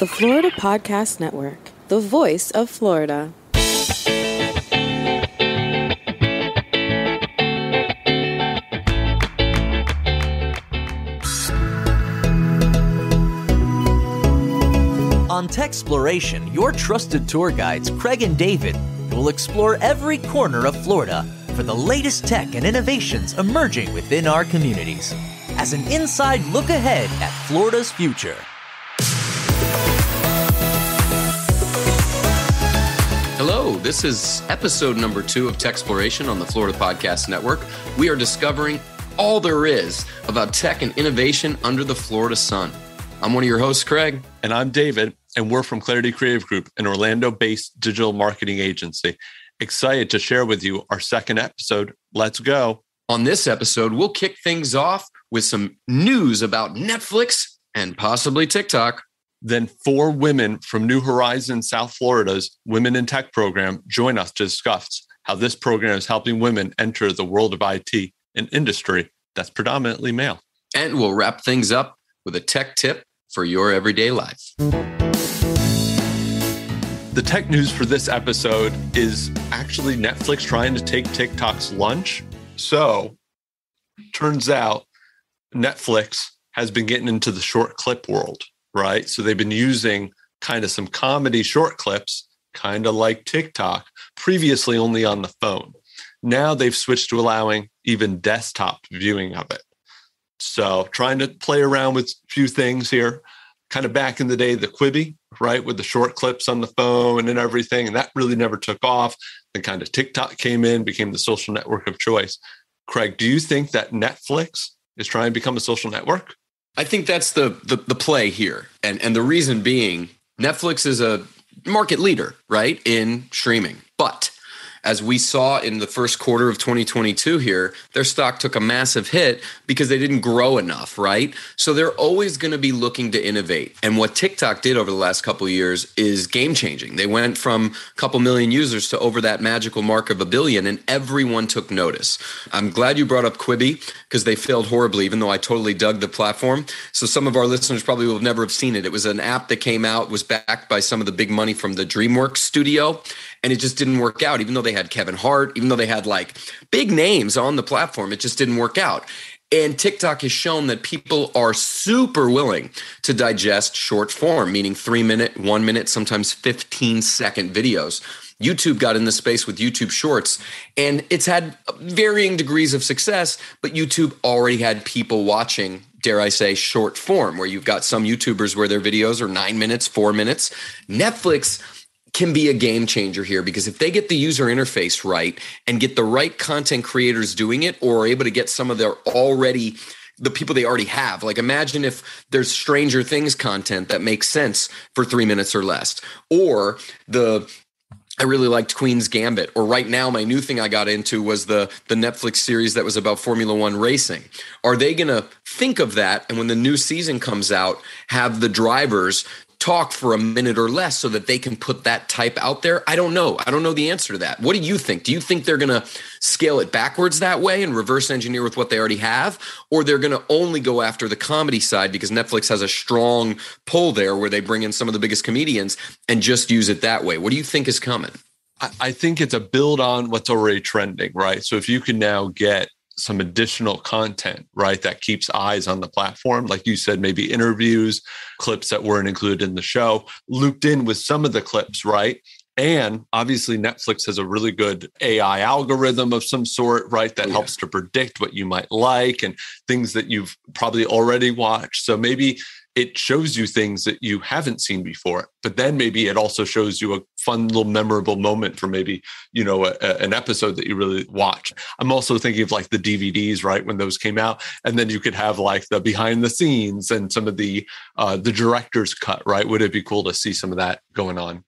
The Florida Podcast Network, the voice of Florida. On TECHxploration, your trusted tour guides, Craig and David, will explore every corner of Florida for the latest tech and innovations emerging within our communities as an inside look ahead at Florida's future. Hello, this is episode number 2 of TECHxploration on the Florida Podcast Network. We are discovering all there is about tech and innovation under the Florida sun. I'm one of your hosts, Craig. And I'm David, and we're from Clarity Creative Group, an Orlando-based digital marketing agency. Excited to share with you our second episode. Let's go. On this episode, we'll kick things off with some news about Netflix and possibly TikTok. Then 4 women from New Horizons, South Florida's Women in Tech program join us to discuss how this program is helping women enter the world of IT, an industry that's predominantly male. And we'll wrap things up with a tech tip for your everyday life. The tech news for this episode is actually Netflix trying to take TikTok's lunch. So, turns out Netflix has been getting into the short clip world, right? So they've been using kind of some comedy short clips, kind of like TikTok, previously only on the phone. Now they've switched to allowing even desktop viewing of it. So trying to play around with a few things here. Kind of back in the day, the Quibi, right, with the short clips on the phone and everything, and that really never took off. Then kind of TikTok came in, became the social network of choice. Craig, do you think that Netflix is trying to become a social network? I think that's the play here. And the reason being, Netflix is a market leader, right, in streaming. But as we saw in the first quarter of 2022 here, their stock took a massive hit because they didn't grow enough, right? So they're always going to be looking to innovate. And what TikTok did over the last couple of years is game changing. They went from a couple million users to over that magical mark of 1 billion, and everyone took notice. I'm glad you brought up Quibi because they failed horribly, even though I totally dug the platform. So some of our listeners probably will never have seen it. It was an app that came out, was backed by some of the big money from the DreamWorks studio, and it just didn't work out. Even though they had Kevin Hart, even though they had like big names on the platform, it just didn't work out. And TikTok has shown that people are super willing to digest short form, meaning 3-minute, 1 minute, sometimes 15-second videos. YouTube got in the space with YouTube Shorts, and it's had varying degrees of success, but YouTube already had people watching, dare I say, short form, where you've got some YouTubers where their videos are 9 minutes, 4 minutes. Netflix can be a game changer here because if they get the user interface right and get the right content creators doing it, or are able to get some of the people they already have. Like imagine if there's Stranger Things content that makes sense for 3 minutes or less, or I really liked Queen's Gambit, or right now my new thing I got into was the Netflix series that was about Formula One racing. Are they going to think of that, and when the new season comes out, have the drivers talk for a minute or less so that they can put that type out there? I don't know. I don't know the answer to that. What do you think? Do you think they're going to scale it backwards that way and reverse engineer with what they already have? Or they're going to only go after the comedy side because Netflix has a strong pull there where they bring in some of the biggest comedians and just use it that way? What do you think is coming? I think it's a build on what's already trending, right? So if you can now get some additional content, right, that keeps eyes on the platform. Like you said, maybe interviews, clips that weren't included in the show, looped in with some of the clips, right? And obviously Netflix has a really good AI algorithm of some sort, right, that helps to predict what you might like and things that you've probably already watched. So maybe it shows you things that you haven't seen before, but then maybe it also shows you a fun little memorable moment for maybe, an episode that you really watch. I'm also thinking of like the DVDs, right? When those came out, and then you could have like the behind the scenes and some of the director's cut, right? Would it be cool to see some of that going on?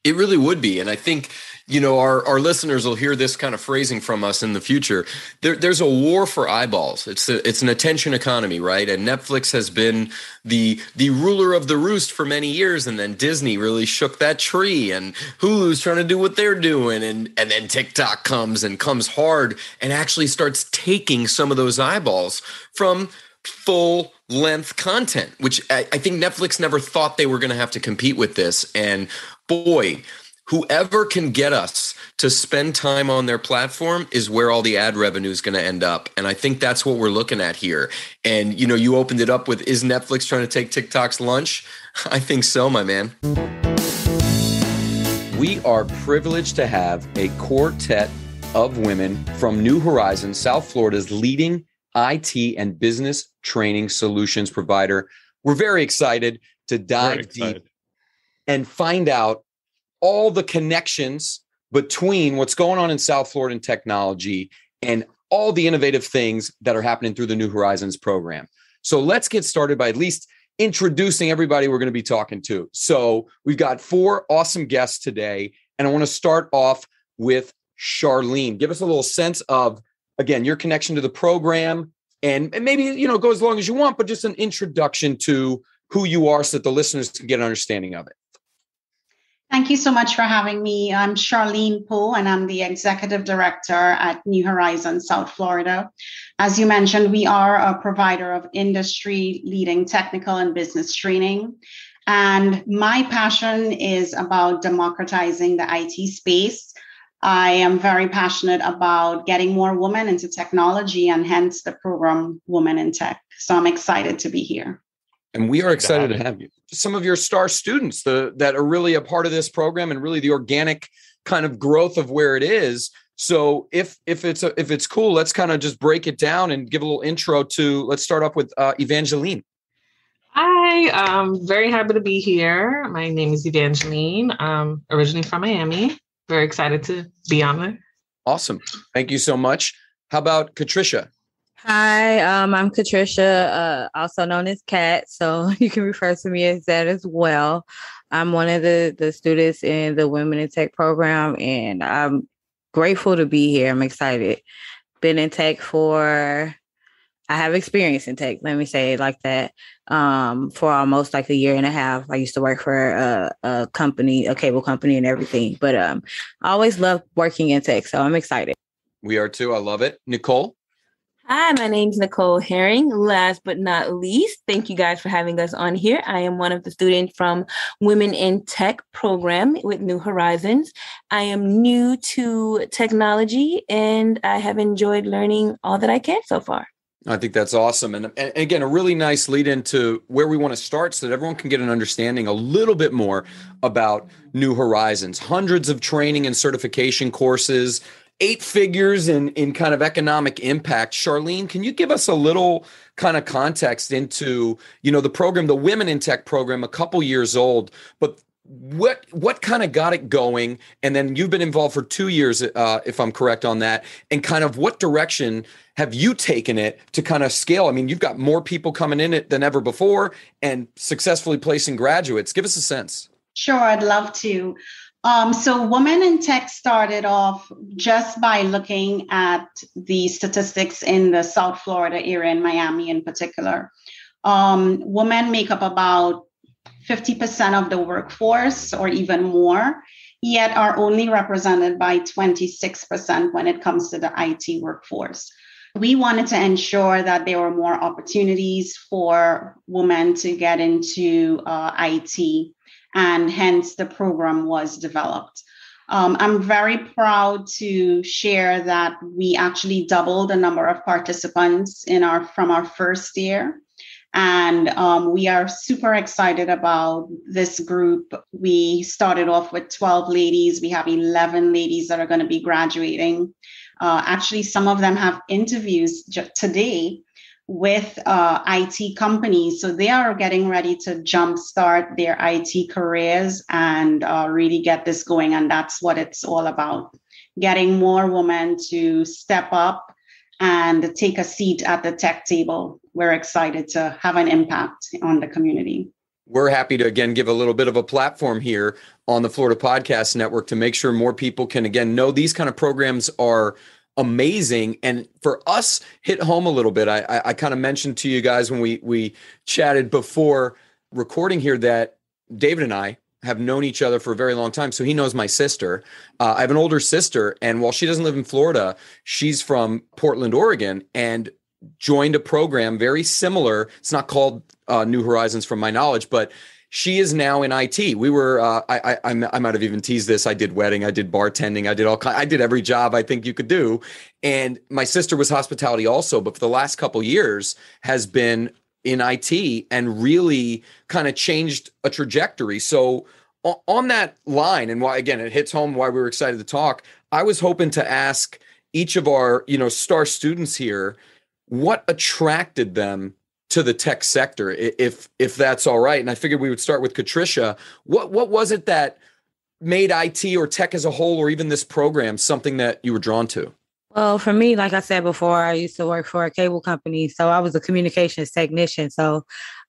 It really would be. And I think, our listeners will hear this kind of phrasing from us in the future. There's a war for eyeballs. It's an attention economy, right? And Netflix has been the ruler of the roost for many years. And then Disney really shook that tree, and Hulu's trying to do what they're doing. And then TikTok comes hard and actually starts taking some of those eyeballs from full length content, which I think Netflix never thought they were going to have to compete with this. And boy, whoever can get us to spend time on their platform is where all the ad revenue is going to end up. And I think that's what we're looking at here. And, you opened it up with, is Netflix trying to take TikTok's lunch? I think so, my man. We are privileged to have a quartet of women from New Horizons, South Florida's leading IT and business training solutions provider. We're very excited to dive deep and find out all the connections between what's going on in South Florida and technology and all the innovative things that are happening through the New Horizons program. So let's get started by at least introducing everybody we're going to be talking to. So we've got 4 awesome guests today, and I want to start off with Charlene. Give us a little sense of, again, your connection to the program, and maybe, go as long as you want, but just an introduction to who you are so that the listeners can get an understanding of it. Thank you so much for having me. I'm Charlene Poe, and I'm the Executive Director at New Horizons, South Florida. As you mentioned, we are a provider of industry-leading technical and business training. And my passion is about democratizing the IT space. I am very passionate about getting more women into technology, and hence the program Women in Tech. So I'm excited to be here. And we are excited to have you. Some of your star students that are really a part of this program and really the organic kind of growth of where it is. So if it's cool, let's kind of just break it down and give a little intro to, let's start off with Evangeline. Hi, I'm very happy to be here. My name is Evangeline. I'm originally from Miami. Very excited to be on there. Awesome. Thank you so much. How about Katricia? Hi, I'm Katricia, also known as Kat, so you can refer to me as that as well. I'm one of the students in the Women in Tech program, and I'm grateful to be here. I'm excited. Been in tech I have experience in tech, let me say it like that, for almost like a year and a half. I used to work for a company, a cable company and everything, but I always loved working in tech, so I'm excited. We are too. I love it. Nicole? Hi, my name's Nicole Herring. Last but not least, thank you guys for having us on here. I am one of the students from Women in Tech program with New Horizons. I am new to technology, and I have enjoyed learning all that I can so far. I think that's awesome. And again, a really nice lead into where we want to start so that everyone can get an understanding a little bit more about New Horizons. Hundreds of training and certification courses, 8 figures in kind of economic impact. Charlene, can you give us a little kind of context into, the program, the Women in Tech program, a couple years old, but what kind of got it going? And then you've been involved for 2 years, if I'm correct on that, and kind of what direction have you taken it to kind of scale? I mean, you've got more people coming in it than ever before and successfully placing graduates. Give us a sense. Sure, I'd love to. So Women in Tech started off just by looking at the statistics in the South Florida area, in Miami in particular. Women make up about 50% of the workforce or even more, yet are only represented by 26% when it comes to the IT workforce. We wanted to ensure that there were more opportunities for women to get into IT. And hence the program was developed. I'm very proud to share that we actually doubled the number of participants from our first year. And we are super excited about this group. We started off with 12 ladies. We have 11 ladies that are going to be graduating. Actually, some of them have interviews today with IT companies. So they are getting ready to jumpstart their IT careers and really get this going. And that's what it's all about, getting more women to step up and take a seat at the tech table. We're excited to have an impact on the community. We're happy to, again, give a little bit of a platform here on the Florida Podcast Network to make sure more people can, again, know these kind of programs are amazing. And for us, hit home a little bit. I kind of mentioned to you guys when we chatted before recording here that David and I have known each other for a very long time. So he knows my sister. I have an older sister, and while she doesn't live in Florida, she's from Portland, Oregon. And joined a program very similar. It's not called New Horizons from my knowledge, but she is now in IT. We were, I might have even teased this. I did wedding, I did bartending, I did every job I think you could do. And my sister was hospitality also, but for the last couple of years has been in IT and really kind of changed a trajectory. So on that line, and why, again, it hits home why we were excited to talk, I was hoping to ask each of our, star students here, what attracted them to the tech sector, if that's all right. And I figured we would start with Katricia. What was it that made IT or tech as a whole, or even this program, something that you were drawn to? Well, for me, like I said before, I used to work for a cable company. So I was a communications technician. So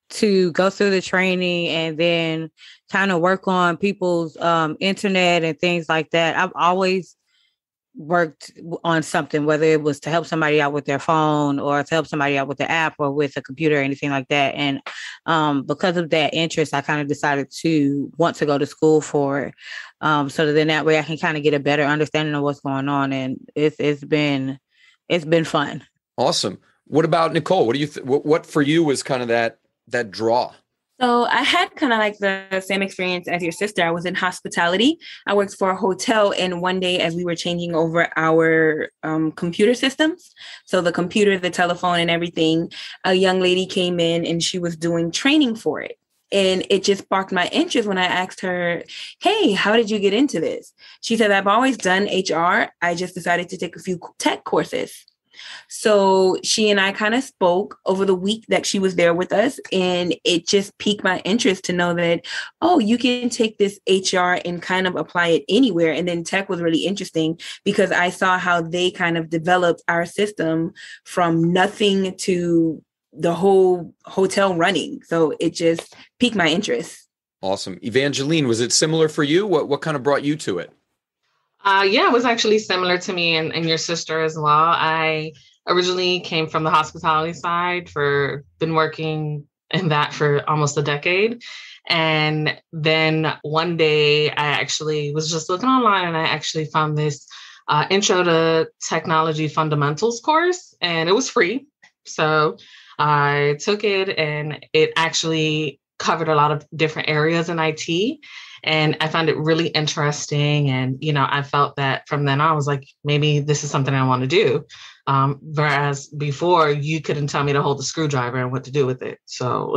to go through the training and then kind of work on people's internet and things like that, I've always worked on something, whether it was to help somebody out with their phone or to help somebody out with the app or with a computer or anything like that. And because of that interest, I kind of decided to want to go to school for it. So that then that way I can kind of get a better understanding of what's going on. And it's been fun. Awesome. What about Nicole? What do you what for you was kind of that draw? So I had kind of like the same experience as your sister. I was in hospitality. I worked for a hotel, and one day as we were changing over our computer systems, so the computer, the telephone and everything, a young lady came in and she was doing training for it. And it just sparked my interest when I asked her, hey, how did you get into this? She said, I've always done HR. I just decided to take a few tech courses. So she and I kind of spoke over the week that she was there with us, and it just piqued my interest to know that, oh, you can take this HR and kind of apply it anywhere. And then tech was really interesting because I saw how they kind of developed our system from nothing to the whole hotel running. So it just piqued my interest. Awesome. Evangeline, was it similar for you? What kind of brought you to it? Yeah, it was actually similar to me and your sister as well. I originally came from the hospitality side, been working in that for almost a decade. And then one day I actually was just looking online and I actually found this Intro to Technology Fundamentals course, and it was free. So I took it, and it actually covered a lot of different areas in IT. And I found it really interesting. And, I felt that from then on, I was like, maybe this is something I want to do. Whereas before, you couldn't tell me to hold the screwdriver and what to do with it. So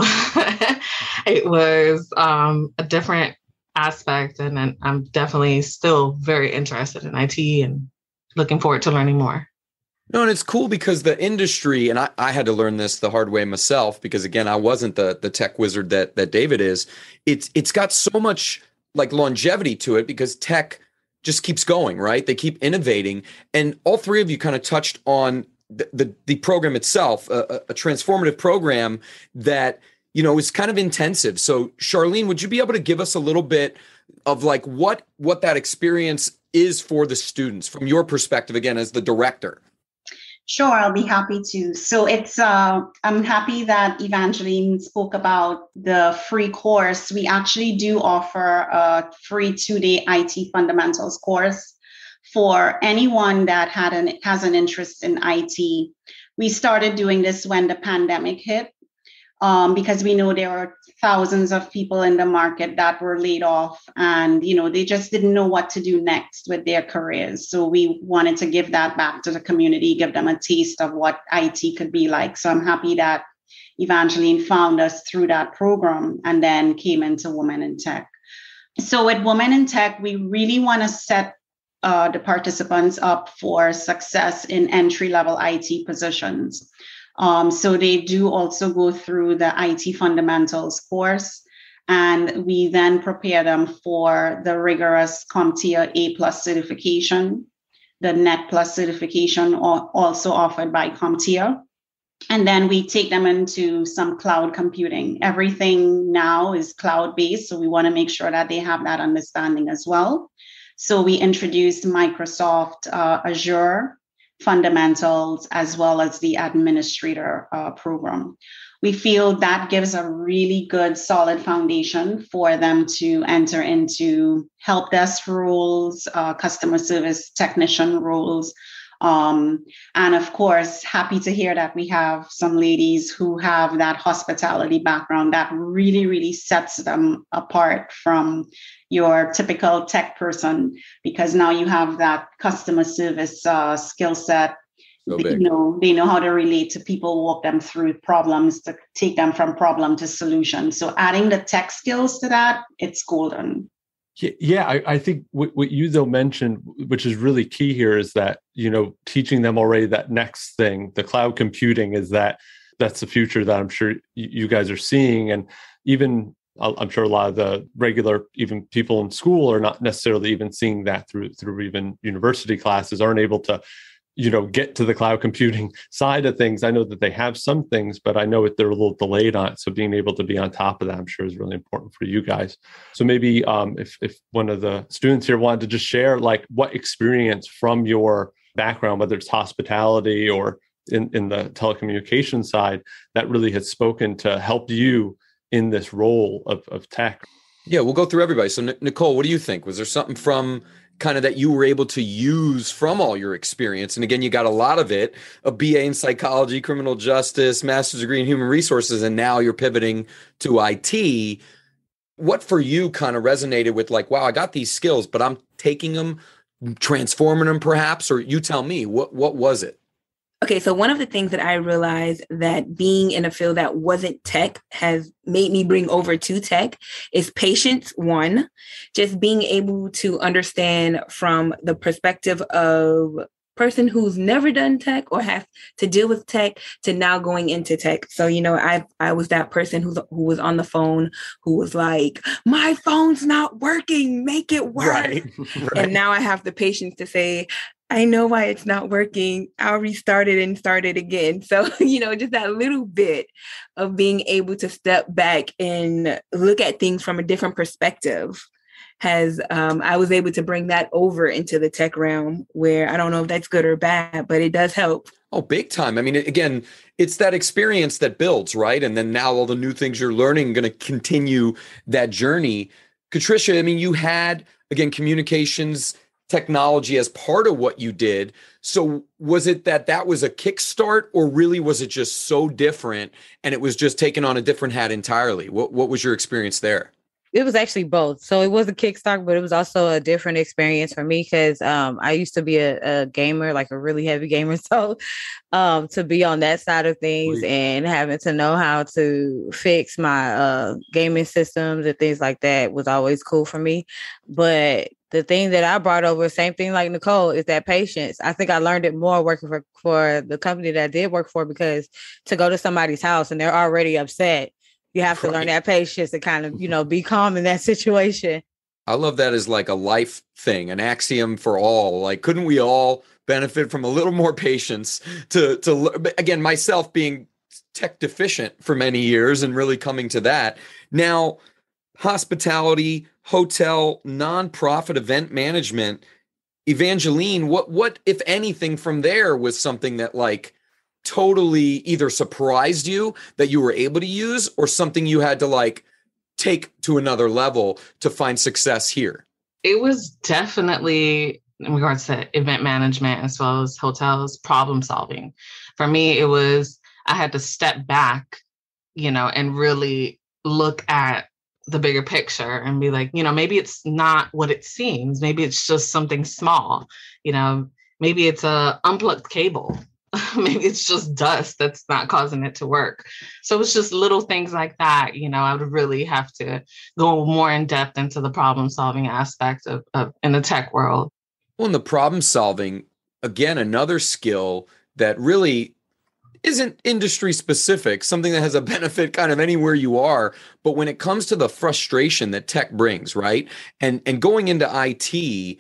it was a different aspect. And then I'm definitely still very interested in IT and looking forward to learning more. No, and it's cool because the industry, and I had to learn this the hard way myself, because again, I wasn't the tech wizard that David is. It's got so much like longevity to it because tech just keeps going, right? They keep innovating. And all three of you kind of touched on the program itself, a transformative program that, is kind of intensive. So Charlene, would you be able to give us a little bit of like what that experience is for the students from your perspective, again, as the director? Sure, I'll be happy to. So I'm happy that Evangeline spoke about the free course. We actually do offer a free 2-day IT fundamentals course for anyone that has an interest in IT. We started doing this when the pandemic hit, because we know there are thousands of people in the market that were laid off, and they just didn't know what to do next with their careers. So we wanted to give that back to the community, give them a taste of what IT could be like. So I'm happy that Evangeline found us through that program and then came into Women in Tech. So with Women in Tech, we really want to set the participants up for success in entry-level IT positions. So they do also go through the IT fundamentals course, and we then prepare them for the rigorous CompTIA A+ certification, the Net Plus certification also offered by CompTIA. And then we take them into some cloud computing. Everything now is cloud-based, so we want to make sure that they have that understanding as well. So we introduced Microsoft Azure fundamentals, as well as the administrator program. We feel that gives a really good, solid foundation for them to enter into help desk roles, customer service technician roles, And of course, happy to hear that we have some ladies who have that hospitality background that really, really sets them apart from your typical tech person, because now you have that customer service skill set. So they big. know how to relate to people, walk them through problems, to take them from problem to solution. So adding the tech skills to that, it's golden. Yeah, I think what you though mentioned, which is really key here, is that, teaching them already that next thing, the cloud computing, that's the future that I'm sure you guys are seeing. And even I'm sure a lot of the regular, even people in school are not necessarily even seeing that through even university classes, aren't able to, get to the cloud computing side of things. I know that they have some things, but I know that they're a little delayed on it. So being able to be on top of that, I'm sure, is really important for you guys. So maybe if one of the students here wanted to just share, like, what experience from your background, whether it's hospitality or in the telecommunications side, that really has spoken to help you in this role of tech. Yeah, we'll go through everybody. So Nicole, what do you think? Was there something from kind of that you were able to use from all your experience? And again, you got a lot of it, a BA in psychology, criminal justice, master's degree in human resources, and now you're pivoting to IT. What for you kind of resonated with, like, wow, I got these skills, but I'm taking them, transforming them perhaps, or you tell me, what was it? Okay, so one of the things that I realized that being in a field that wasn't tech has made me bring over to tech is patience. One, just being able to understand from the perspective of person who's never done tech or has to deal with tech to now going into tech. So, I was that person who was on the phone, who was like, my phone's not working, make it work. Right. And now I have the patience to say, I know why it's not working. I'll restart it and start it again. So, just that little bit of being able to step back and look at things from a different perspective has, I was able to bring that over into the tech realm, where I don't know if that's good or bad, but it does help. Oh, big time. I mean, again, it's that experience that builds, right? And then now all the new things you're learning are going to continue that journey. Katricia, I mean, you had, again, communications technology as part of what you did. So was it that was a kickstart, or really was it just so different and it was just taking on a different hat entirely? What was your experience there? It was actually both. So it was a kickstart, but it was also a different experience for me because I used to be a gamer, like a really heavy gamer. So to be on that side of things and having to know how to fix my gaming systems and things like that was always cool for me. But the thing that I brought over, same thing like Nicole, is that patience. I think I learned it more working for the company that I did work for, because to go to somebody's house and they're already upset, you have to learn that patience and kind of, be calm in that situation. I love that as like a life thing, an axiom for all. Like, couldn't we all benefit from a little more patience to again, myself being tech deficient for many years and really coming to that. Now, hospitality, hotel, nonprofit event management, Evangeline, what if anything from there was something that like totally either surprised you that you were able to use, or something you had to like take to another level to find success here? It was definitely, in regards to event management as well as hotels, problem solving. For me, it was, I had to step back, and really look at the bigger picture and be like, maybe it's not what it seems. Maybe it's just something small, maybe it's a unplugged cable. Maybe it's just dust that's not causing it to work. So it's just little things like that. I would really have to go more in depth into the problem solving aspect of in the tech world. Well, in the problem solving, again, another skill that really isn't industry specific, something that has a benefit kind of anywhere you are. But when it comes to the frustration that tech brings, right? And going into IT,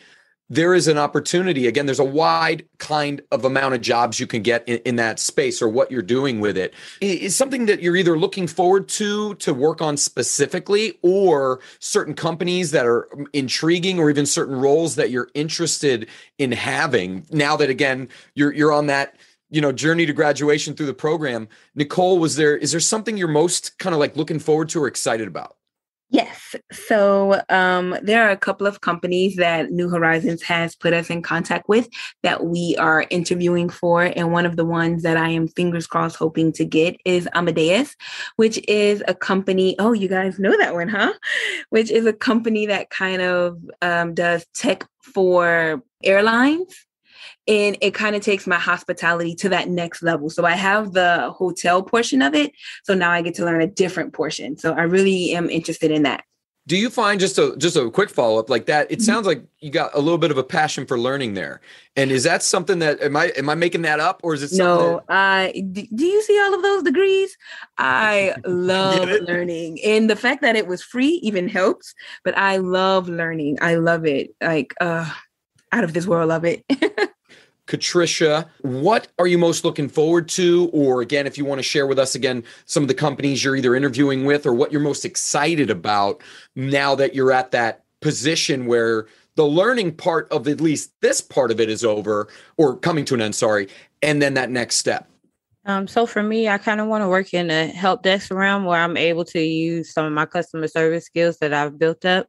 there is an opportunity. Again, there's a wide kind of amount of jobs you can get in that space, or what you're doing with it. It's something that you're either looking forward to work on specifically, or certain companies that are intriguing, or even certain roles that you're interested in having. Now that, again, you're on that journey to graduation through the program. Nicole, is there something you're most kind of like looking forward to or excited about? Yes. So there are a couple of companies that New Horizons has put us in contact with that we are interviewing for. And one of the ones that I am fingers crossed hoping to get is Amadeus, which is a company. Oh, you guys know that one, huh? Which is a company that kind of does tech for airlines. And it kind of takes my hospitality to that next level. So I have the hotel portion of it. So now I get to learn a different portion. So I really am interested in that. Do you find, just a quick follow-up like that, it sounds like you got a little bit of a passion for learning there. And is that something that, am I making that up, or is it something? No, do you see all of those degrees? I love learning. And the fact that it was free even helps, but I love learning. I love it. Like, out of this world, love it. Katricia, what are you most looking forward to? Or again, if you want to share with us again, some of the companies you're either interviewing with or what you're most excited about now that you're at that position where the learning part of at least this part of it is over or coming to an end, and then that next step. So for me, I kind of want to work in a help desk realm where I'm able to use some of my customer service skills that I've built up,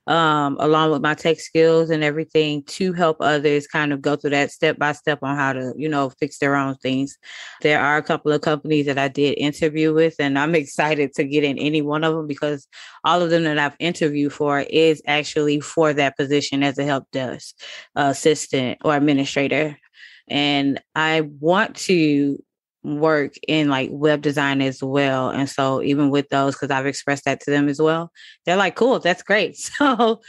along with my tech skills and everything, to help others kind of go through that step by step on how to, fix their own things. There are a couple of companies that I did interview with, and I'm excited to get in any one of them because all of them that I've interviewed for is actually for that position as a help desk assistant or administrator. And I want to work in like web design as well. And so even with those, because I've expressed that to them as well, they're like, cool, that's great. So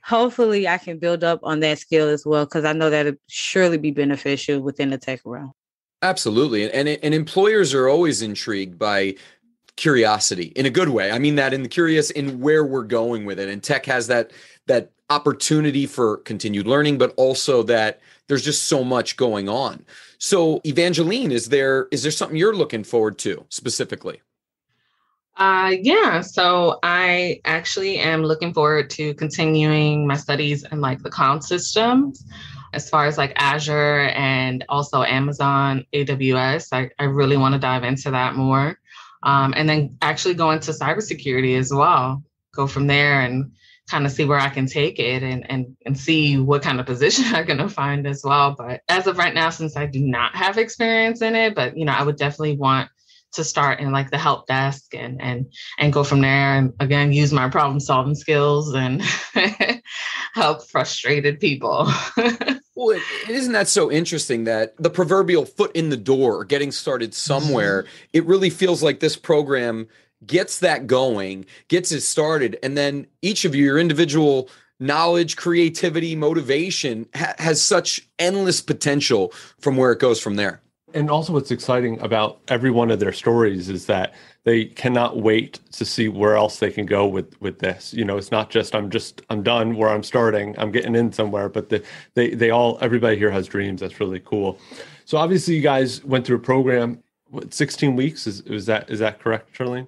hopefully I can build up on that skill as well, because I know that'll surely be beneficial within the tech realm. Absolutely. And employers are always intrigued by curiosity in a good way. I mean that in the curious in where we're going with it. And tech has that opportunity for continued learning, but also that there's just so much going on. So Evangeline, is there something you're looking forward to specifically? Yeah. So I actually am looking forward to continuing my studies in like the cloud systems, as far as like Azure and also Amazon AWS. I really want to dive into that more. And then actually go into cybersecurity as well. Go from there and kind of see where I can take it and see what kind of position I'm going to find as well. But as of right now, since I do not have experience in it, but, I would definitely want to start in like the help desk and go from there. And again, use my problem solving skills and help frustrated people. Well, isn't that so interesting that the proverbial foot in the door or getting started somewhere, it really feels like this program gets that going, gets it started. And then each of you, your individual knowledge, creativity, motivation has such endless potential from where it goes from there. And also what's exciting about every one of their stories is that they cannot wait to see where else they can go with this. It's not just, I'm done where I'm starting, I'm getting in somewhere, but everybody here has dreams. That's really cool. So obviously you guys went through a program, 16 weeks, is that correct, Charlene?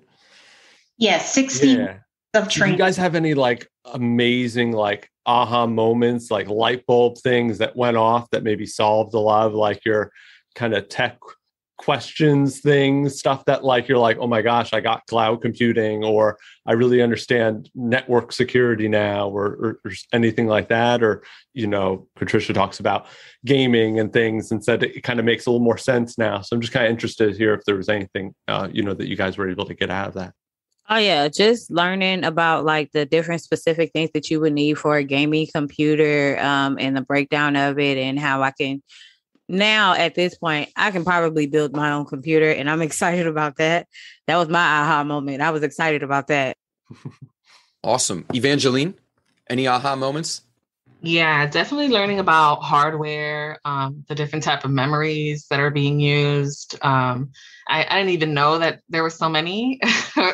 Yes, 16 of training. Do you guys have any like amazing like aha moments, like light bulb things that went off that maybe solved a lot of like your kind of tech questions, stuff that like you're like, oh my gosh, I got cloud computing, or I really understand network security now, or anything like that? Or, Katricia talks about gaming and things and said it kind of makes a little more sense now. So I'm just kind of interested here if there was anything, that you guys were able to get out of that. Oh, yeah. Just learning about like the different specific things that you would need for a gaming computer, and the breakdown of it, and how I can now at this point, I can probably build my own computer, and I'm excited about that. That was my aha moment. I was excited about that. Awesome. Evangeline, any aha moments? Yeah, definitely learning about hardware, the different type of memories that are being used. I didn't even know that there were so many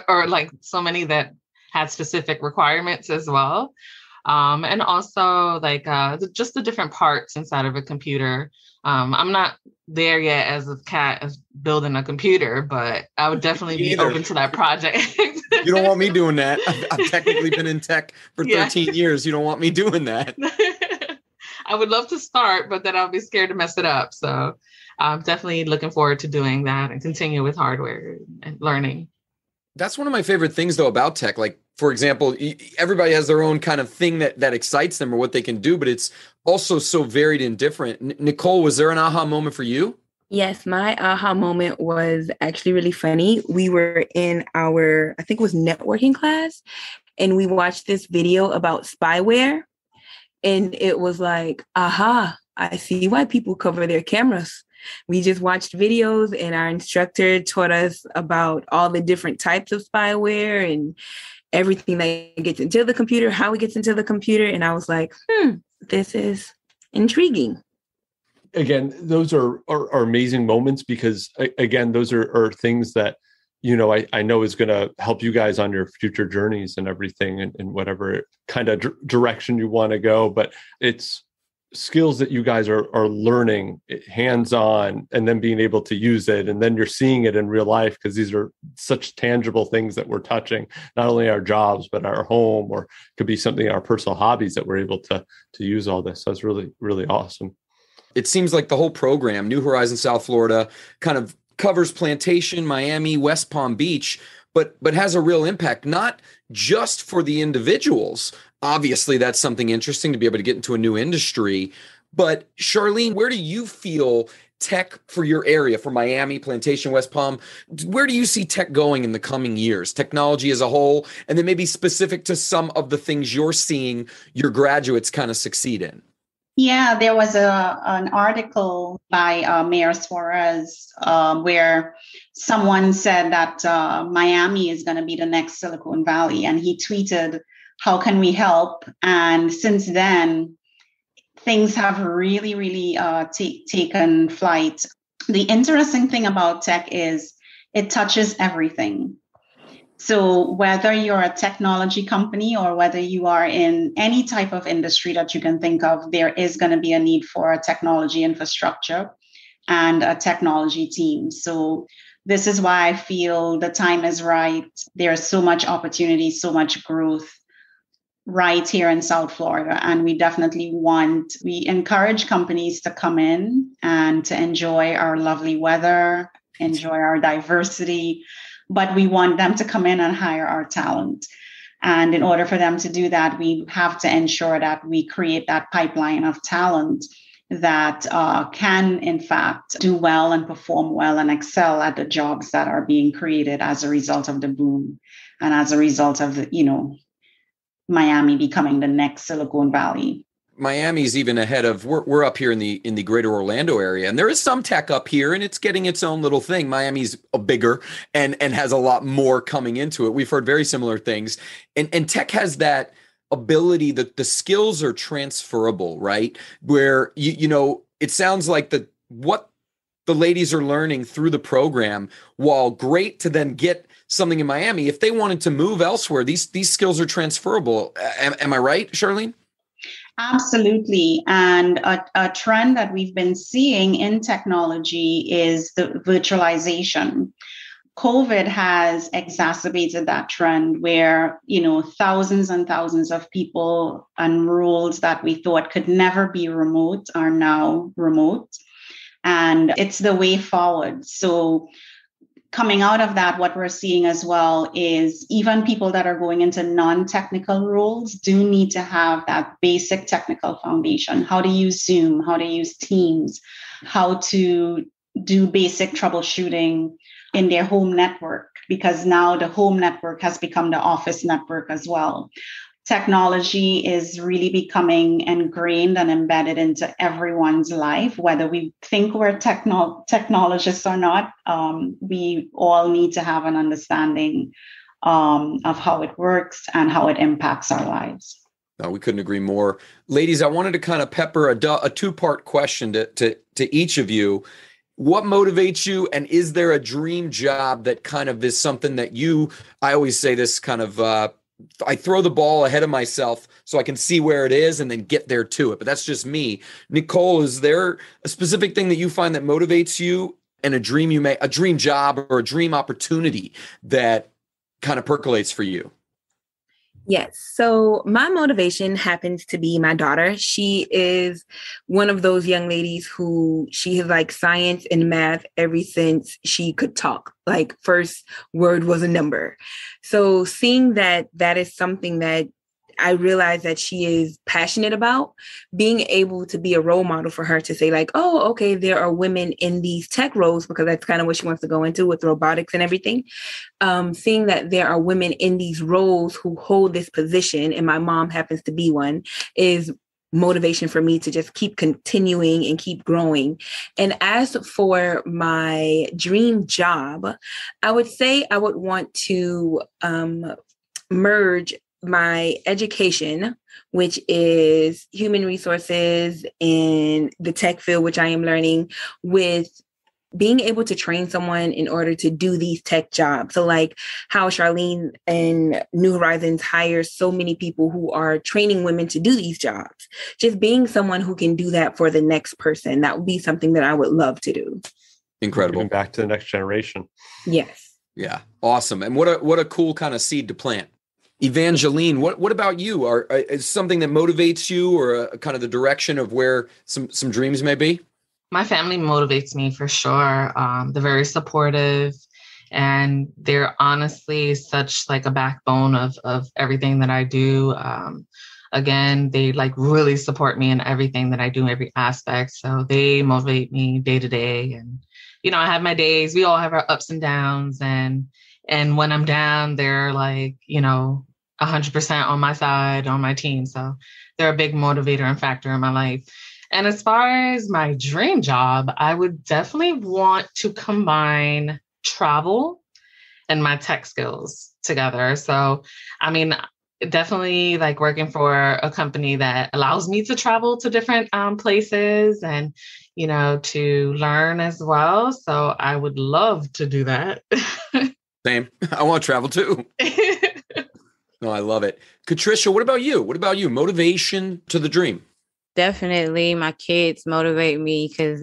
or like so many that had specific requirements as well. And also like just the different parts inside of a computer. I'm not there yet as a cat as building a computer, but I would definitely be open to that project. You don't want me doing that. I've technically been in tech for 13 years. You don't want me doing that. I would love to start, but then I'll be scared to mess it up. So I'm definitely looking forward to doing that and continue with hardware and learning. That's one of my favorite things though about tech. Like for example, everybody has their own kind of thing that excites them or what they can do, but it's also so varied and different. Nicole, was there an aha moment for you? Yes, my aha moment was actually really funny. We were in our, I think it was networking class, and we watched this video about spyware. And it was like, aha, I see why people cover their cameras. We just watched videos, and our instructor taught us about all the different types of spyware and everything that gets into the computer, how it gets into the computer. And I was like, this is intriguing. Again, those are amazing moments because, again, those are things that, I know is going to help you guys on your future journeys and everything and whatever kind of direction you want to go. But it's skills that you guys are learning hands-on and then being able to use it. And then you're seeing it in real life because these are such tangible things that we're touching, not only our jobs, but our home, or could be something, our personal hobbies that we're able to use all this. So it's really, really awesome. It seems like the whole program, New Horizons South Florida, kind of covers Plantation, Miami, West Palm Beach, but has a real impact, not just for the individuals. Obviously, that's something interesting to be able to get into a new industry. But Charlene, where do you feel tech for your area, for Miami, Plantation, West Palm, where do you see tech going in the coming years? Technology as a whole, and then maybe specific to some of the things you're seeing your graduates kind of succeed in. Yeah, there was an article by Mayor Suarez where someone said that Miami is going to be the next Silicon Valley. And he tweeted, "How can we help?" And since then, things have really, really taken flight. The interesting thing about tech is it touches everything. So whether you're a technology company or whether you are in any type of industry that you can think of, there is going to be a need for a technology infrastructure and a technology team. So this is why I feel the time is right. There's so much opportunity, so much growth right here in South Florida. And we encourage companies to come in and to enjoy our lovely weather, enjoy our diversity, but we want them to come in and hire our talent. And in order for them to do that, we have to ensure that we create that pipeline of talent that can, in fact, do well and perform well and excel at the jobs that are being created as a result of the boom and as a result of, Miami becoming the next Silicon Valley. Miami's even ahead of, we're up here in the greater Orlando area, and there is some tech up here, and it's getting its own little thing. Miami's bigger and has a lot more coming into it. We've heard very similar things, and tech has that ability that the skills are transferable, right? Where it sounds like what the ladies are learning through the program, while great to then get something in Miami, if they wanted to move elsewhere, these skills are transferable. Am I right, Charlene? Absolutely. And a trend that we've been seeing in technology is the virtualization. COVID has exacerbated that trend where, thousands and thousands of people and roles that we thought could never be remote are now remote. And it's the way forward. So coming out of that, what we're seeing as well is even people that are going into non-technical roles do need to have that basic technical foundation, how to use Zoom, how to use Teams, how to do basic troubleshooting in their home network, because now the home network has become the office network as well. Technology is really becoming ingrained and embedded into everyone's life, whether we think we're technologists or not. We all need to have an understanding of how it works and how it impacts our lives. No, we couldn't agree more. Ladies, I wanted to kind of pepper a two-part question to each of you. What motivates you, and is there a dream job that kind of is something that I always say this kind of, I throw the ball ahead of myself so I can see where it is and then get there to it. But that's just me. Nicole, is there a specific thing that you find that motivates you, and a dream job or a dream opportunity that kind of percolates for you? Yes. So my motivation happens to be my daughter. She is one of those young ladies who she has liked science and math ever since she could talk. Like first word was a number. So seeing that is something that I realized that she is passionate about, being able to be a role model for her to say like, oh, okay, there are women in these tech roles, because that's kind of what she wants to go into with robotics and everything. Seeing that there are women in these roles who hold this position, and my mom happens to be one, is motivation for me to just keep continuing and keep growing. And as for my dream job, I would say I would want to merge my education, which is human resources in the tech field, which I am learning, with being able to train someone in order to do these tech jobs. So like how Charlene and New Horizons hires so many people who are training women to do these jobs, just being someone who can do that for the next person. That would be something that I would love to do. Incredible. Giving back to the next generation. Yes. Yeah. Awesome. And what a cool kind of seed to plant. Evangeline, what about you? Is something that motivates you, or a kind of the direction of where some dreams may be? My family motivates me for sure. They're very supportive, and they're honestly such like a backbone of everything that I do. Again, they like really support me in everything that I do, every aspect. So they motivate me day to day. And, you know, I have my days, we all have our ups and downs, and when I'm down, they're like, you know, 100% on my side, on my team. So they're a big motivator and factor in my life. And as far as my dream job, I would definitely want to combine travel and my tech skills together. So, I mean, definitely like working for a company that allows me to travel to different places and, you know, to learn as well. So I would love to do that. Same. I want to travel too. No, I love it. Katricia, what about you? What about you? Motivation to the dream? Definitely my kids motivate me because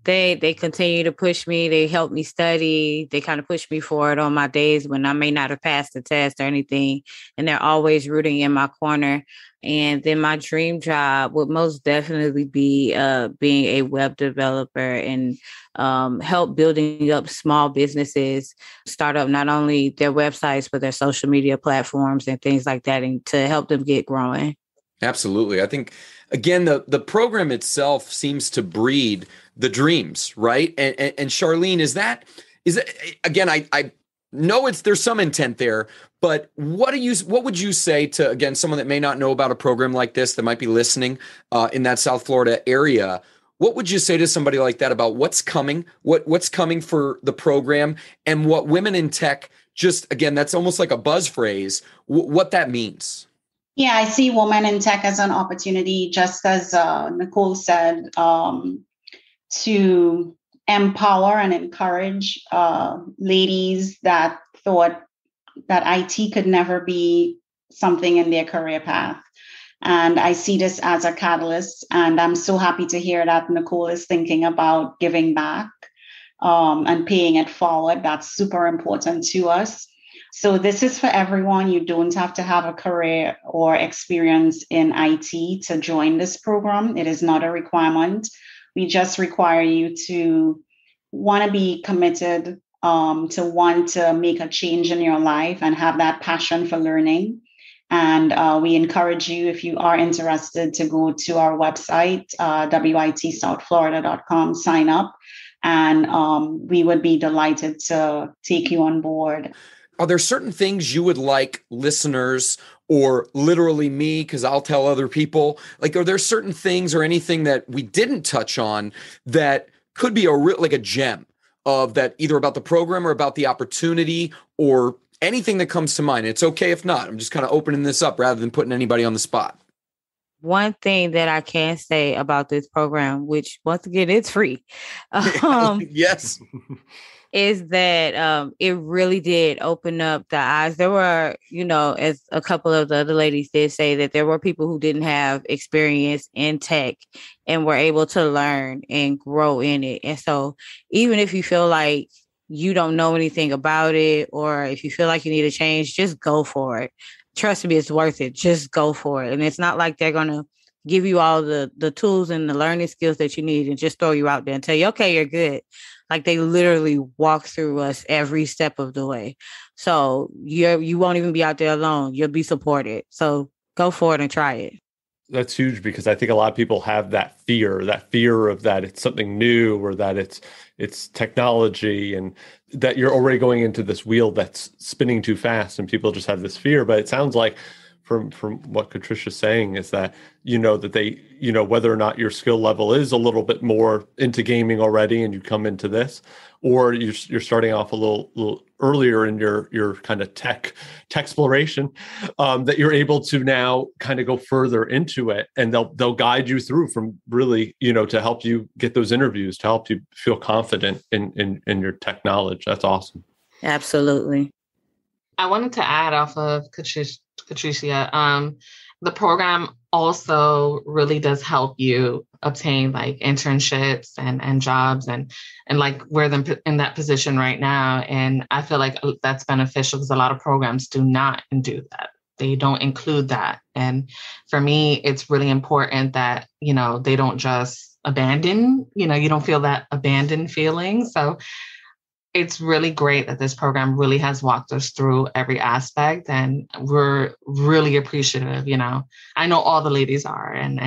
they continue to push me. They help me study. They kind of push me forward on my days when I may not have passed the test or anything. And they're always rooting in my corner. And then my dream job would most definitely be being a web developer and help building up small businesses, start up not only their websites, but their social media platforms and things like that, and to help them get growing. Absolutely. I think, again, the program itself seems to breed the dreams, right? And Charlene, is that again, I know there's some intent there, but what would you say to, again, someone that may not know about a program like this that might be listening in that South Florida area? What would you say to somebody like that about what's coming, what's coming for the program, and what Women in Tech, just again, that's almost like a buzz phrase, what that means? Yeah, I see Women in Tech as an opportunity, just as Nicole said, to empower and encourage ladies that thought that IT could never be something in their career path. And I see this as a catalyst. And I'm so happy to hear that Nicole is thinking about giving back and paying it forward. That's super important to us. So this is for everyone. You don't have to have a career or experience in IT to join this program. It is not a requirement. We just require you to want to be committed, to want to make a change in your life and have that passion for learning. And we encourage you, if you are interested, to go to our website, witsouthflorida.com, sign up, and we would be delighted to take you on board. Are there certain things you would like listeners, or literally me, because I'll tell other people, like, are there certain things or anything that we didn't touch on that could be like a gem of that, either about the program or about the opportunity or anything that comes to mind? It's okay if not. I'm just kind of opening this up rather than putting anybody on the spot. One thing that I can say about this program, which once again, it's free. Yes. Is that it really did open up the eyes. There were, you know, as a couple of the other ladies did say, that there were people who didn't have experience in tech and were able to learn and grow in it. And so even if you feel like you don't know anything about it, or if you feel like you need a change, just go for it. trust me, it's worth it. Just go for it. And it's not like they're going to give you all the tools and the learning skills that you need and just throw you out there and tell you, okay, you're good. Like they literally walk through us every step of the way. So you won't even be out there alone. You'll be supported. So go for it and try it. That's huge, because I think a lot of people have that fear of that it's something new, or that it's technology, and that you're already going into this wheel that's spinning too fast, and people just have this fear. But it sounds like from what Katricia's saying is that, that they, whether or not your skill level is a little bit more into gaming already and you come into this, or you're starting off a little earlier in your kind of TECHxploration, that you're able to now kind of go further into it, and they'll guide you through from really, to help you get those interviews, to help you feel confident in your tech knowledge. That's awesome. Absolutely. I wanted to add off of Katricia, the program also really does help you obtain like internships and jobs and like we're in that position right now. And I feel like that's beneficial because a lot of programs do not do that. They don't include that. And for me, it's really important that, they don't just abandon, you don't feel that abandoned feeling. So it's really great that this program really has walked us through every aspect, and we're really appreciative. I know all the ladies are, and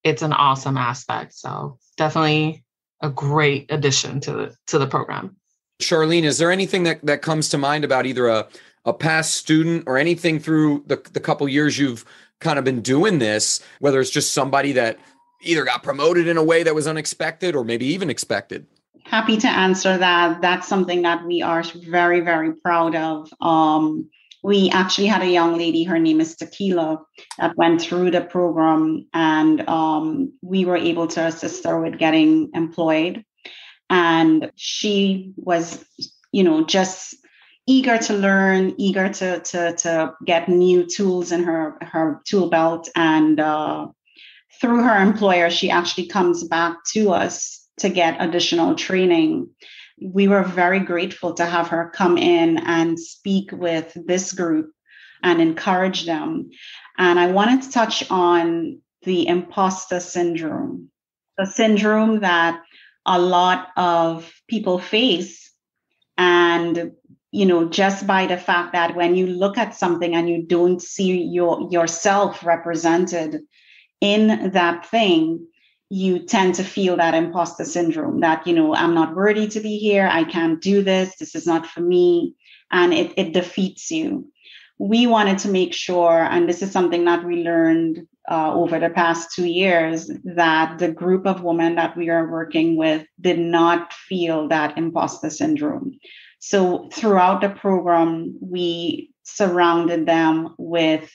it's an awesome aspect. So definitely a great addition to the program. Charlene, is there anything that comes to mind about either a past student or anything through the couple years you've kind of been doing this, whether it's just somebody that either got promoted in a way that was unexpected or maybe even expected? Happy to answer that. That's something that we are very, very proud of. We actually had a young lady, her name is Tequila, that went through the program, and we were able to assist her with getting employed. And she was, just eager to learn, eager to get new tools in her tool belt. And through her employer, she actually comes back to us to get additional training. We were very grateful to have her come in and speak with this group and encourage them. And I wanted to touch on the imposter syndrome, the syndrome that a lot of people face. And, just by the fact that when you look at something and you don't see yourself represented in that thing, you tend to feel that imposter syndrome that, I'm not worthy to be here. I can't do this. This is not for me. And it defeats you. We wanted to make sure, and this is something that we learned over the past 2 years, that the group of women that we are working with did not feel that imposter syndrome. So throughout the program, we surrounded them with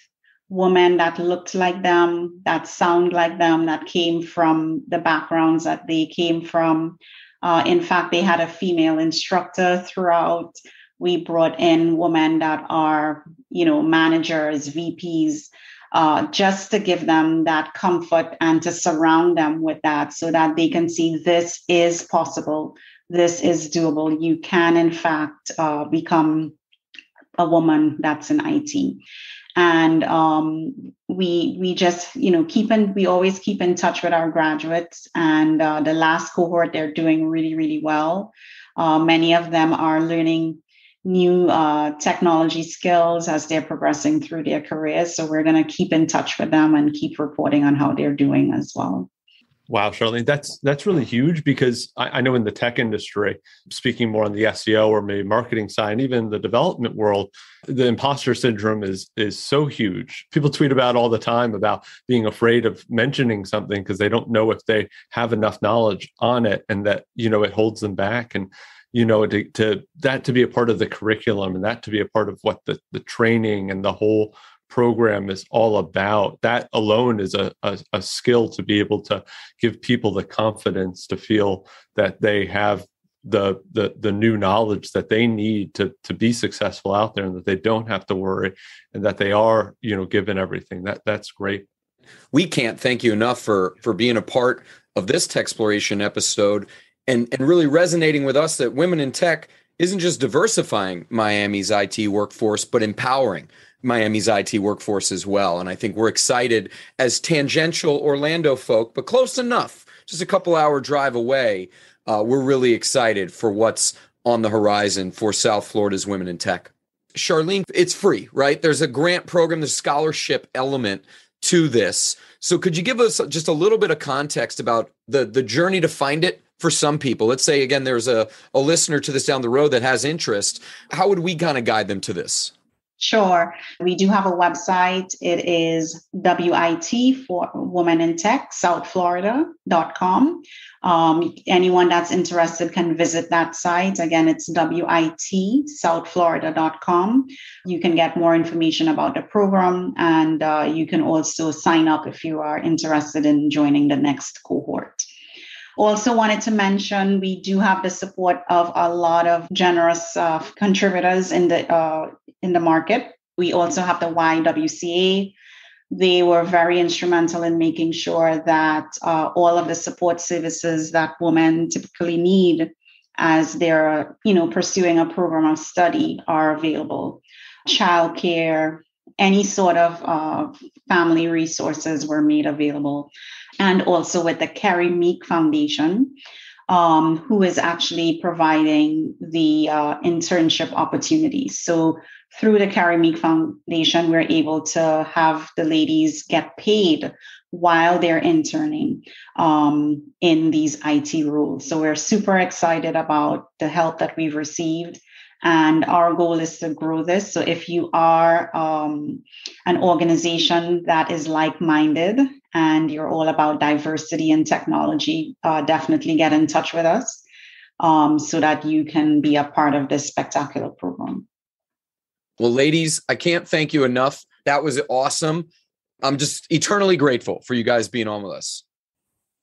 women that looked like them, that sound like them, that came from the backgrounds that they came from. In fact, they had a female instructor throughout. We brought in women that are, managers, VPs, just to give them that comfort and to surround them with that so that they can see this is possible. This is doable. You can, in fact, become a woman that's in IT. And we just, we always keep in touch with our graduates. And the last cohort, they're doing really, really well. Many of them are learning new technology skills as they're progressing through their careers. So we're going to keep in touch with them and keep reporting on how they're doing as well. Wow, Charlene, that's really huge, because I know in the tech industry, speaking more on the SEO or maybe marketing side, and even the development world, the imposter syndrome is so huge. People tweet about all the time about being afraid of mentioning something because they don't know if they have enough knowledge on it, and that, it holds them back. And, to be a part of the curriculum, and that to be a part of what the training and the whole program is all about, that alone is a skill to be able to give people the confidence to feel that they have the new knowledge that they need to be successful out there, and that they don't have to worry, and that they are, given everything. That's great. We can't thank you enough for being a part of this TECHxploration episode and really resonating with us that women in tech isn't just diversifying Miami's IT workforce, but empowering Miami's IT workforce as well. And I think we're excited as tangential Orlando folk, but close enough, just a couple hour drive away. We're really excited for what's on the horizon for South Florida's women in tech. Charlene, it's free, right? There's a grant program, there's a scholarship element to this. So could you give us just a little bit of context about the journey to find it for some people? Let's say, again, there's a listener to this down the road that has interest. How would we kind of guide them to this? Sure. We do have a website. It is WIT for Women in Tech, southflorida.com. Anyone that's interested can visit that site. Again, it's WIT, southflorida.com. You can get more information about the program, and you can also sign up if you are interested in joining the next cohort. Also wanted to mention, we do have the support of a lot of generous contributors in the market. We also have the YWCA. They were very instrumental in making sure that all of the support services that women typically need as they're, pursuing a program of study are available. Childcare, any sort of family resources were made available. And also with the Carrie Meek Foundation, who is actually providing the internship opportunities. So through the Carrie Meek Foundation, we're able to have the ladies get paid while they're interning in these IT roles. So we're super excited about the help that we've received. And our goal is to grow this. So if you are an organization that is like-minded and you're all about diversity and technology, definitely get in touch with us so that you can be a part of this spectacular program. Well, ladies, I can't thank you enough. That was awesome. I'm just eternally grateful for you guys being on with us.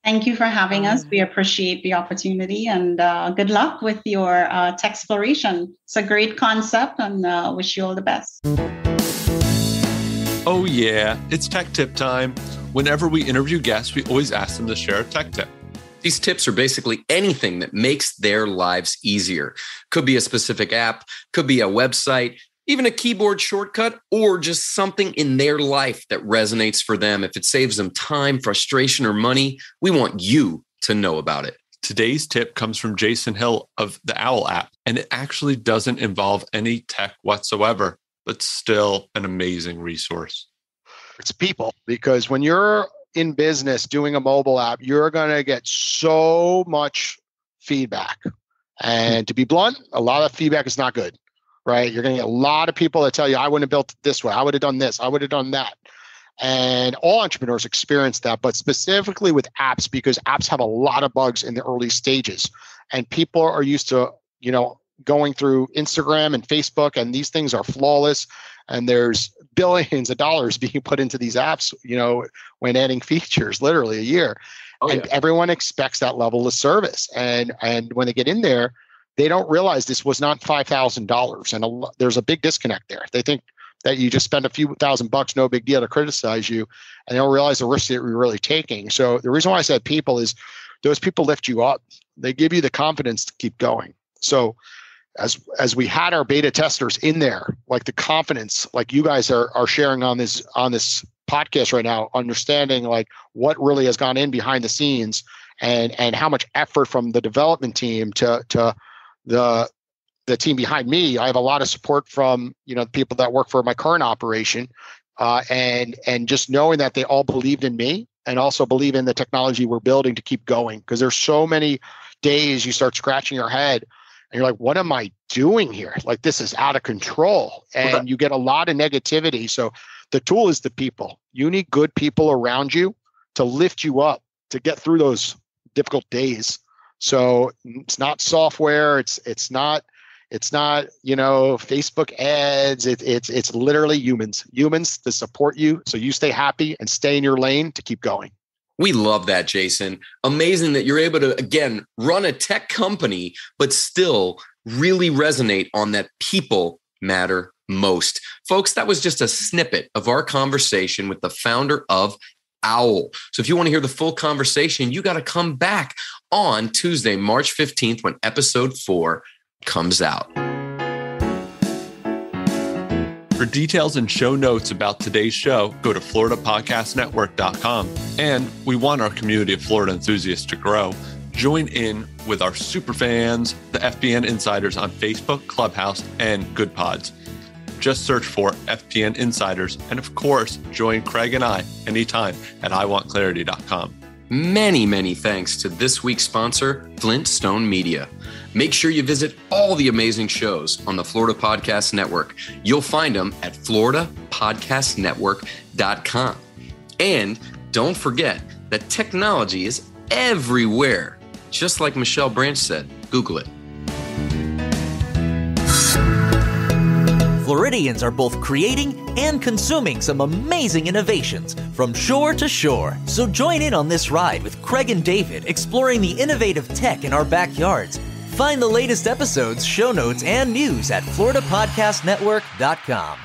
Thank you for having us. We appreciate the opportunity, and good luck with your TECHxploration. It's a great concept, and wish you all the best. Oh yeah, it's tech tip time. Whenever we interview guests, we always ask them to share a tech tip. These tips are basically anything that makes their lives easier. Could be a specific app, could be a website, even a keyboard shortcut, or just something in their life that resonates for them. If it saves them time, frustration, or money, we want you to know about it. Today's tip comes from Jason Hill of the Owwll App, and it actually doesn't involve any tech whatsoever, but still an amazing resource. It's people, because when you're in business doing a mobile app, you're going to get so much feedback. And to be blunt, a lot of feedback is not good. Right? You're going to get a lot of people that tell you, I wouldn't have built it this way. I would have done this. I would have done that. And all entrepreneurs experience that, but specifically with apps, because apps have a lot of bugs in the early stages. And people are used to, going through Instagram and Facebook, and these things are flawless. And there's billions of dollars being put into these apps, when adding features, literally a year. And everyone expects that level of service. And when they get in there, they don't realize this was not $5,000. And there's a big disconnect there. They think that you just spend a few $1,000, no big deal to criticize you. And they don't realize the risk that you're really taking. So the reason why I said people is those people lift you up. They give you the confidence to keep going. So as we had our beta testers in there, like the confidence, like you guys are sharing on this podcast right now, understanding like what really has gone in behind the scenes and how much effort from the development team to the team behind me. I have a lot of support from, people that work for my current operation, and just knowing that they all believed in me and also believe in the technology we're building to keep going. Because there's so many days you start scratching your head and you're like, what am I doing here? Like, this is out of control. And you get a lot of negativity. So the tool is the people. You need good people around you to lift you up, to get through those difficult days. So it's not software. It's not Facebook ads. It's literally humans to support you. So you stay happy and stay in your lane to keep going. We love that, Jason. Amazing that you're able to, again, run a tech company, but still really resonate on that people matter most. Folks, that was just a snippet of our conversation with the founder of Owwll. So if you want to hear the full conversation, you got to come back on Tuesday, March 15th, when episode 4 comes out. For details and show notes about today's show, go to floridapodcastnetwork.com. And we want our community of Florida enthusiasts to grow. Join in with our super fans, the FPN Insiders on Facebook, Clubhouse, and Good Pods. Just search for FPN Insiders. And of course, join Craig and I anytime at iwantclarity.com. Many, many thanks to this week's sponsor, Flintstone Media. Make sure you visit all the amazing shows on the Florida Podcast Network. You'll find them at floridapodcastnetwork.com. And don't forget that technology is everywhere. Just like Michelle Branch said, Google it. Floridians are both creating and consuming some amazing innovations from shore to shore. So join in on this ride with Craig and David exploring the innovative tech in our backyards. Find the latest episodes, show notes, and news at floridapodcastnetwork.com.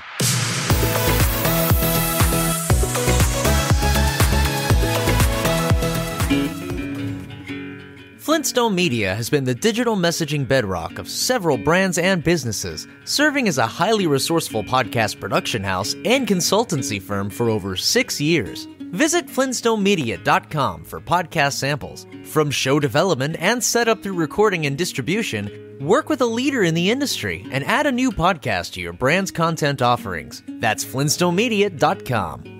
Flintstone Media has been the digital messaging bedrock of several brands and businesses, serving as a highly resourceful podcast production house and consultancy firm for over 6 years. Visit flintstonemedia.com for podcast samples. From show development and setup through recording and distribution, work with a leader in the industry and add a new podcast to your brand's content offerings. That's flintstonemedia.com.